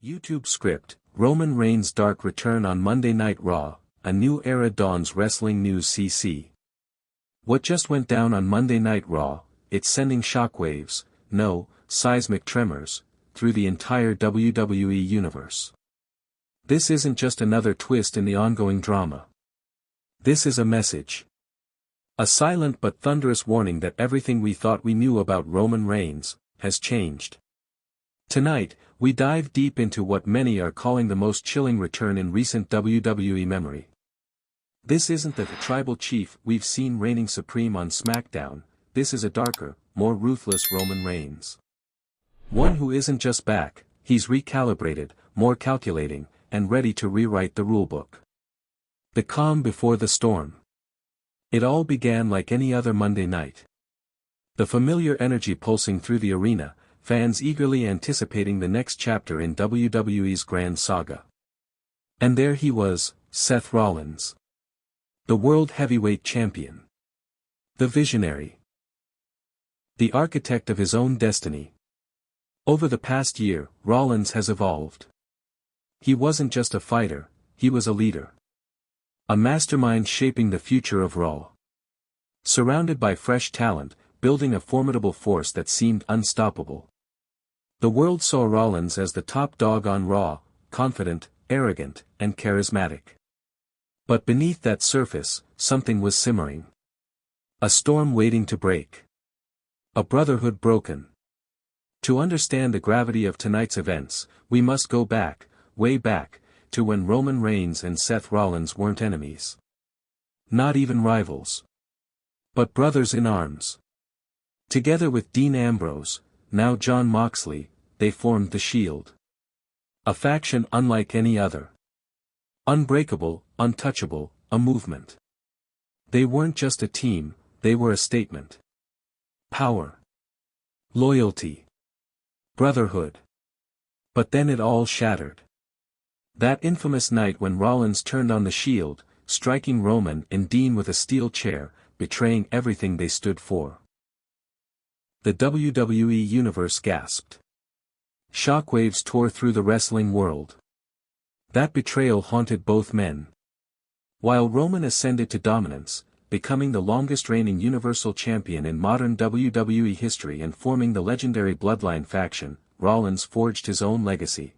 YouTube script, Roman Reigns' dark return on Monday Night Raw, a new era dawns. Wrestling News CC. What just went down on Monday Night Raw, it's sending shockwaves, no, seismic tremors, through the entire WWE Universe. This isn't just another twist in the ongoing drama. This is a message. A silent but thunderous warning that everything we thought we knew about Roman Reigns has changed. Tonight, we dive deep into what many are calling the most chilling return in recent WWE memory. This isn't the tribal chief we've seen reigning supreme on SmackDown, this is a darker, more ruthless Roman Reigns. One who isn't just back, he's recalibrated, more calculating, and ready to rewrite the rulebook. The calm before the storm. It all began like any other Monday night. The familiar energy pulsing through the arena, fans eagerly anticipating the next chapter in WWE's grand saga. And there he was, Seth Rollins. The World Heavyweight Champion. The visionary. The architect of his own destiny. Over the past year, Rollins has evolved. He wasn't just a fighter, he was a leader. A mastermind shaping the future of Raw. Surrounded by fresh talent, building a formidable force that seemed unstoppable. The world saw Rollins as the top dog on Raw, confident, arrogant, and charismatic. But beneath that surface, something was simmering. A storm waiting to break. A brotherhood broken. To understand the gravity of tonight's events, we must go back, way back, to when Roman Reigns and Seth Rollins weren't enemies. Not even rivals. But brothers in arms. Together with Dean Ambrose, now Jon Moxley, they formed the Shield. A faction unlike any other. Unbreakable, untouchable, a movement. They weren't just a team, they were a statement. Power. Loyalty. Brotherhood. But then it all shattered. That infamous night when Rollins turned on the Shield, striking Roman and Dean with a steel chair, betraying everything they stood for. The WWE Universe gasped. Shockwaves tore through the wrestling world. That betrayal haunted both men. While Roman ascended to dominance, becoming the longest reigning Universal Champion in modern WWE history and forming the legendary Bloodline faction, Rollins forged his own legacy.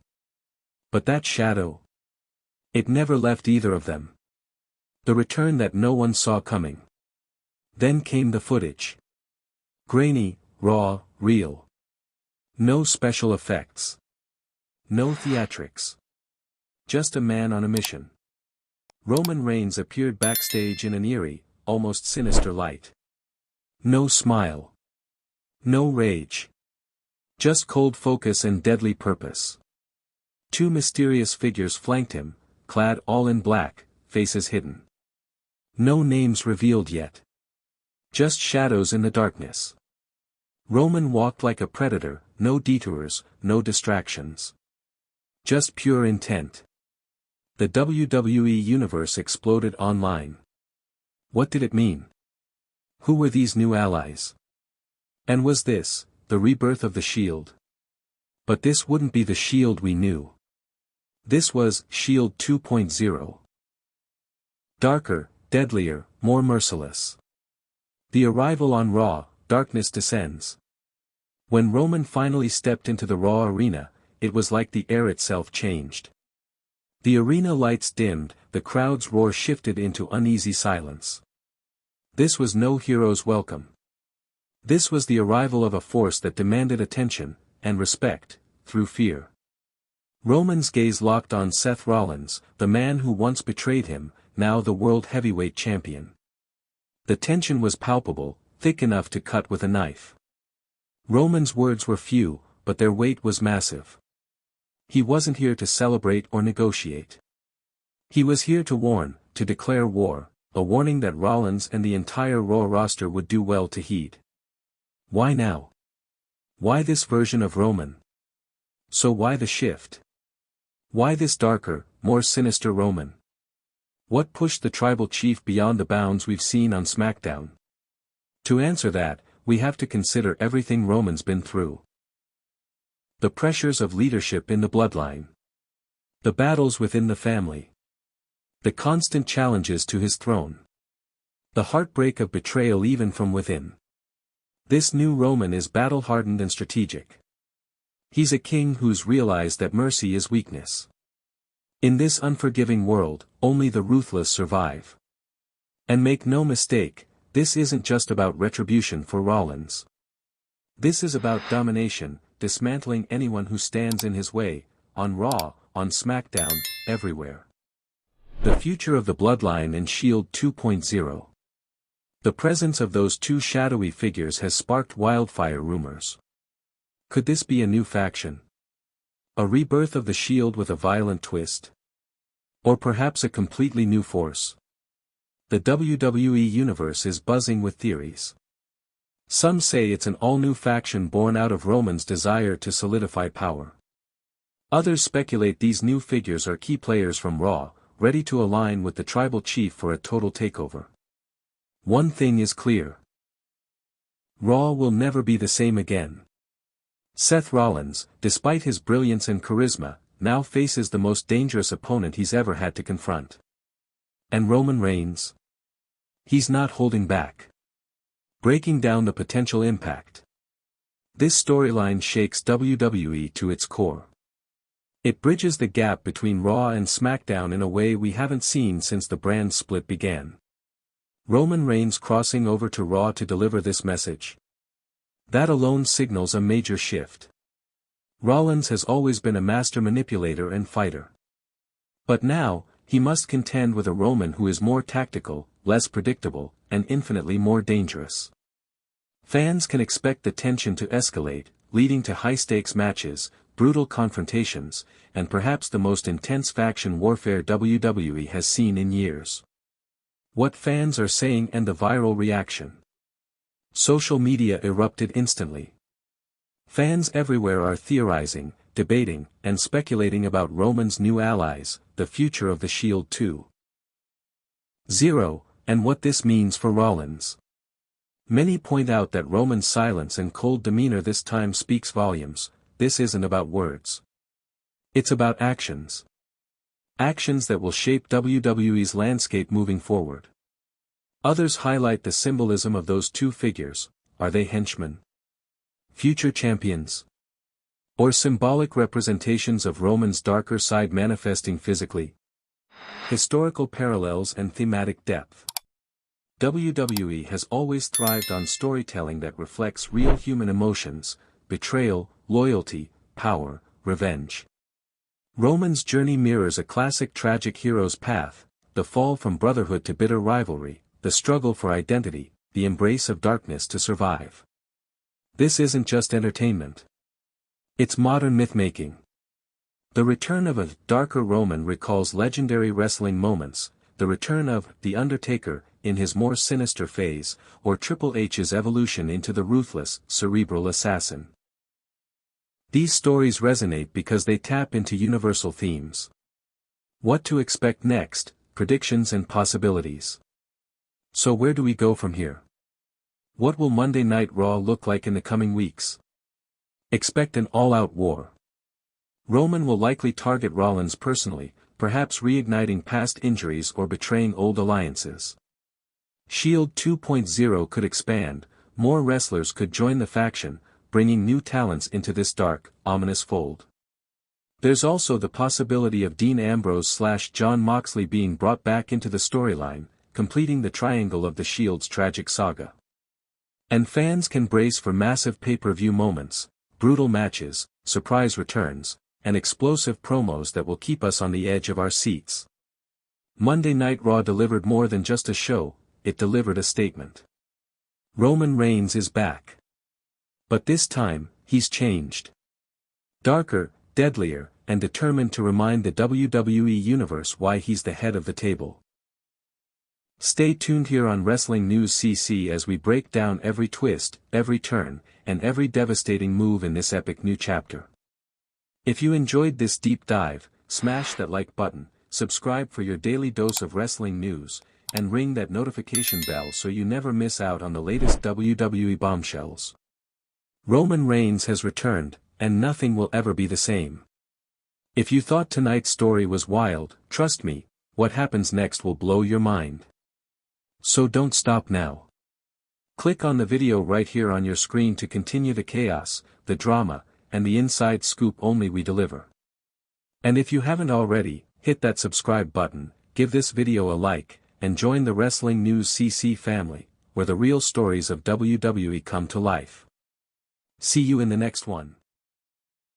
But that shadow? It never left either of them. The return that no one saw coming. Then came the footage. Grainy, raw, real. No special effects. No theatrics. Just a man on a mission. Roman Reigns appeared backstage in an eerie, almost sinister light. No smile. No rage. Just cold focus and deadly purpose. Two mysterious figures flanked him, clad all in black, faces hidden. No names revealed yet. Just shadows in the darkness. Roman walked like a predator, no detours, no distractions. Just pure intent. The WWE Universe exploded online. What did it mean? Who were these new allies? And was this, the rebirth of the Shield? But this wouldn't be the Shield we knew. This was Shield 2.0. Darker, deadlier, more merciless. The arrival on Raw, darkness descends. When Roman finally stepped into the Raw arena, it was like the air itself changed. The arena lights dimmed, the crowd's roar shifted into uneasy silence. This was no hero's welcome. This was the arrival of a force that demanded attention, and respect, through fear. Roman's gaze locked on Seth Rollins, the man who once betrayed him, now the World Heavyweight Champion. The tension was palpable, thick enough to cut with a knife. Roman's words were few, but their weight was massive. He wasn't here to celebrate or negotiate. He was here to warn, to declare war, a warning that Rollins and the entire Raw roster would do well to heed. Why now? Why this version of Roman? So why the shift? Why this darker, more sinister Roman? What pushed the tribal chief beyond the bounds we've seen on SmackDown? To answer that, we have to consider everything Roman's been through. The pressures of leadership in the Bloodline. The battles within the family. The constant challenges to his throne. The heartbreak of betrayal even from within. This new Roman is battle-hardened and strategic. He's a king who's realized that mercy is weakness. In this unforgiving world, only the ruthless survive. And make no mistake, this isn't just about retribution for Rollins. This is about domination, dismantling anyone who stands in his way, on Raw, on SmackDown, everywhere. The future of the Bloodline and Shield 2.0. The presence of those two shadowy figures has sparked wildfire rumors. Could this be a new faction? A rebirth of the Shield with a violent twist? Or perhaps a completely new force? The WWE Universe is buzzing with theories. Some say it's an all-new faction born out of Roman's desire to solidify power. Others speculate these new figures are key players from Raw, ready to align with the tribal chief for a total takeover. One thing is clear. Raw will never be the same again. Seth Rollins, despite his brilliance and charisma, now faces the most dangerous opponent he's ever had to confront. And Roman Reigns? He's not holding back. Breaking down the potential impact. This storyline shakes WWE to its core. It bridges the gap between Raw and SmackDown in a way we haven't seen since the brand split began. Roman Reigns crossing over to Raw to deliver this message. That alone signals a major shift. Rollins has always been a master manipulator and fighter. But now, he must contend with a Roman who is more tactical, less predictable, and infinitely more dangerous. Fans can expect the tension to escalate, leading to high-stakes matches, brutal confrontations, and perhaps the most intense faction warfare WWE has seen in years. What fans are saying and the viral reaction. Social media erupted instantly. Fans everywhere are theorizing, debating, and speculating about Roman's new allies, the future of the Shield 2.0, and what this means for Rollins. Many point out that Roman's silence and cold demeanor this time speaks volumes. This isn't about words. It's about actions. Actions that will shape WWE's landscape moving forward. Others highlight the symbolism of those two figures. Are they henchmen? Future champions? Or symbolic representations of Roman's darker side manifesting physically? Historical parallels and thematic depth. WWE has always thrived on storytelling that reflects real human emotions, betrayal, loyalty, power, revenge. Roman's journey mirrors a classic tragic hero's path, the fall from brotherhood to bitter rivalry, the struggle for identity, the embrace of darkness to survive. This isn't just entertainment. It's modern myth-making. The return of a darker Roman recalls legendary wrestling moments, the return of The Undertaker, in his more sinister phase, or Triple H's evolution into the ruthless, cerebral assassin. These stories resonate because they tap into universal themes. What to expect next, predictions and possibilities. So where do we go from here? What will Monday Night Raw look like in the coming weeks? Expect an all-out war. Roman will likely target Rollins personally, perhaps reigniting past injuries or betraying old alliances. Shield 2.0 could expand, more wrestlers could join the faction, bringing new talents into this dark, ominous fold. There's also the possibility of Dean Ambrose/Jon Moxley being brought back into the storyline, completing the triangle of the Shield's tragic saga. And fans can brace for massive pay-per-view moments, brutal matches, surprise returns, and explosive promos that will keep us on the edge of our seats. Monday Night Raw delivered more than just a show, it delivered a statement. Roman Reigns is back. But this time, he's changed. Darker, deadlier, and determined to remind the WWE Universe why he's the head of the table. Stay tuned here on Wrestling News CC as we break down every twist, every turn, and every devastating move in this epic new chapter. If you enjoyed this deep dive, smash that like button, subscribe for your daily dose of wrestling news, and ring that notification bell so you never miss out on the latest WWE bombshells. Roman Reigns has returned, and nothing will ever be the same. If you thought tonight's story was wild, trust me, what happens next will blow your mind. So don't stop now. Click on the video right here on your screen to continue the chaos, the drama, and the inside scoop only we deliver. And if you haven't already, hit that subscribe button, give this video a like, and join the Wrestling News CC family, where the real stories of WWE come to life. See you in the next one.